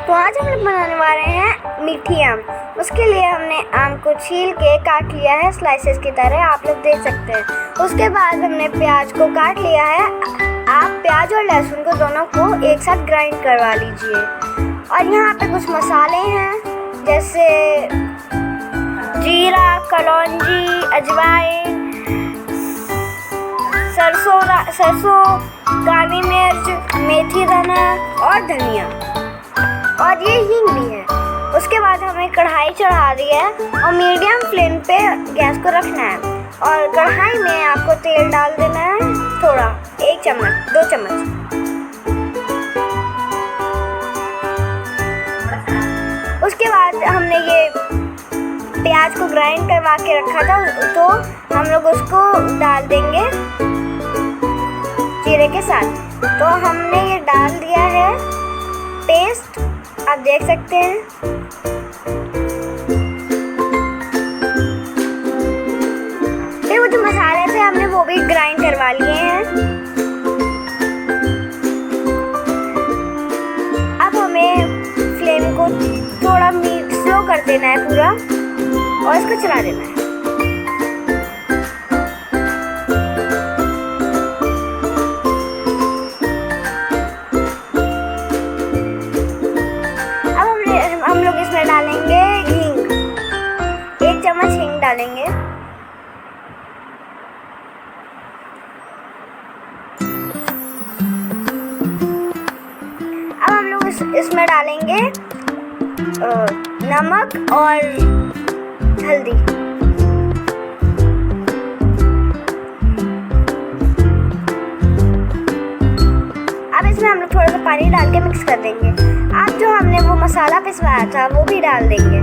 तो आज हम लोग बनाने वाले हैं मीठी आम। उसके लिए हमने आम को छील के काट लिया है स्लाइसेस की तरह, आप लोग देख सकते हैं। उसके बाद हमने प्याज को काट लिया है। आप प्याज और लहसुन को दोनों को एक साथ ग्राइंड करवा लीजिए। और यहाँ पे कुछ मसाले हैं जैसे जीरा, कलांजी, अजवाइन, सरसों, काली मिर्च, मेथी दाना और धनिया, और ये हिंग भी है। उसके बाद हमें कढ़ाई चढ़ा दी है और मीडियम फ्लेम पे गैस को रखना है। और कढ़ाई में आपको तेल डाल देना है थोड़ा, 1 चम्मच 2 चम्मच। उसके बाद हमने ये प्याज को ग्राइंड करवा के रखा था, तो हम लोग उसको डाल देंगे जीरे के साथ। तो हमने ये डाल दिया है पेस्ट, आप देख सकते हैं। फिर वो जो मसाले थे हमने वो भी ग्राइंड करवा लिए हैं। अब हमें फ्लेम को थोड़ा स्लो कर देना है पूरा, और इसको चला देना है। हम लोग इसमें डालेंगे हिंग, 1 चम्मच हिंग डालेंगे। अब हम लोग इसमें डालेंगे नमक और हल्दी। अब इसमें हम लोग थोड़ा सा पानी डाल के मिक्स कर देंगे। अब जो हमने वो मसाला पिसवाया था वो भी डाल देंगे।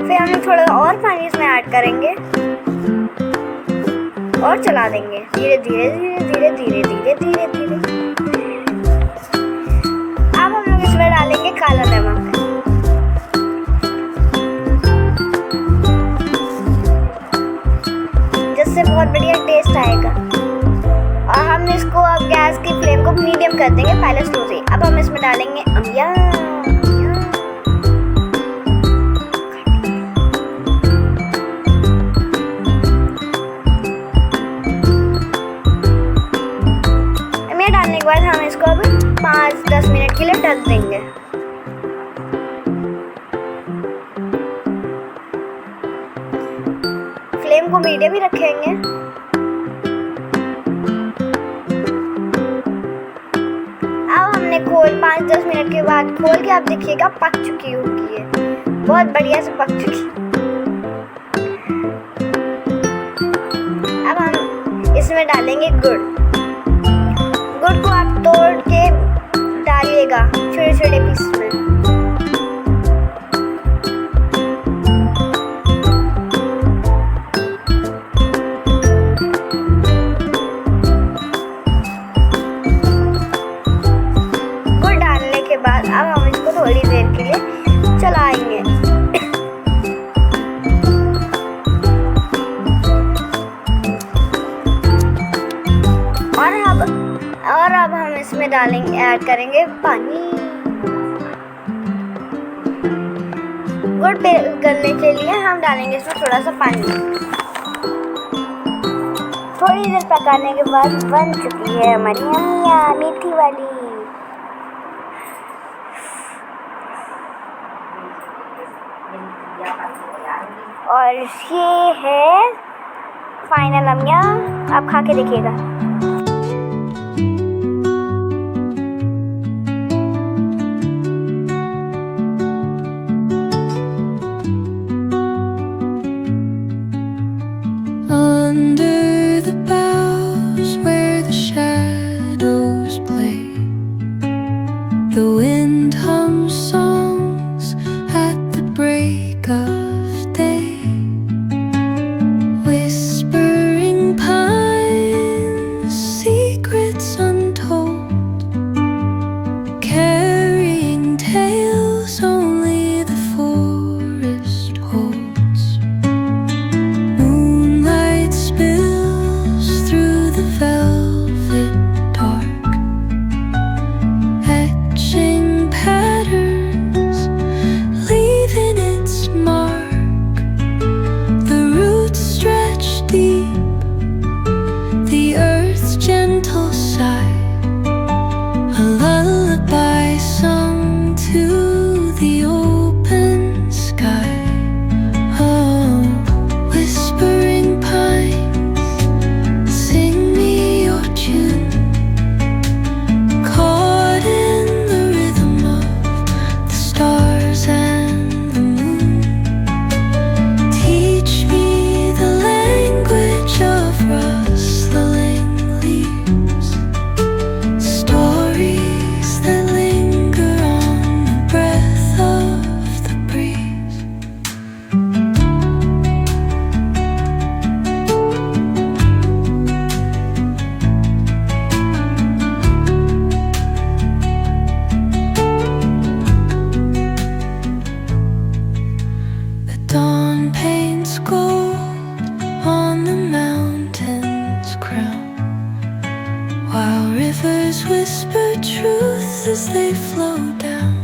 फिर हम लोग थोड़ा और पानी इसमें ऐड करेंगे और चला देंगे धीरे धीरे धीरे धीरे धीरे धीरे धीरे धीरे। अब हम लोग इसमें डालेंगे काला नमक। जिससे बहुत बढ़िया टेस्ट आएगा। और हम इसको अब गैस की फ्लेम को मीडियम कर देंगे, पहले स्लो से। अब हम इसमें डालेंगे अमिया। डालने के बाद हम इसको अब 5-10 मिनट के लिए ढक देंगे। फ्लेम को मीडियम ही रखेंगे। अब हमने 5-10 मिनट के बाद खोल के आप देखिएगा पक चुकी होगी, है बहुत बढ़िया से पक चुकी। अब हम इसमें डालेंगे गुड़। गुड़ को आप तोड़ के डालिएगा छोटे छोटे पीस में। गुड़ डालने के बाद अब हम इसको थोड़ी देर के लिए चलाएंगे। और अब हम इसमें डालेंगे, ऐड करेंगे पानी। गुड़ पे गलने के लिए हम डालेंगे इसमें थोड़ा सा पानी। थोड़ी देर पकाने के बाद बन चुकी है हमारी अमिया मीठी वाली। और ये है फाइनल अमिया, आप खा के देखिएगा। Under the boughs where the shadows play, the wind hums songs at the break of day. Whispering pines, secrets untold, carrying tales only the forest holds. Moonlight spills rivers whisper truth as they flow down.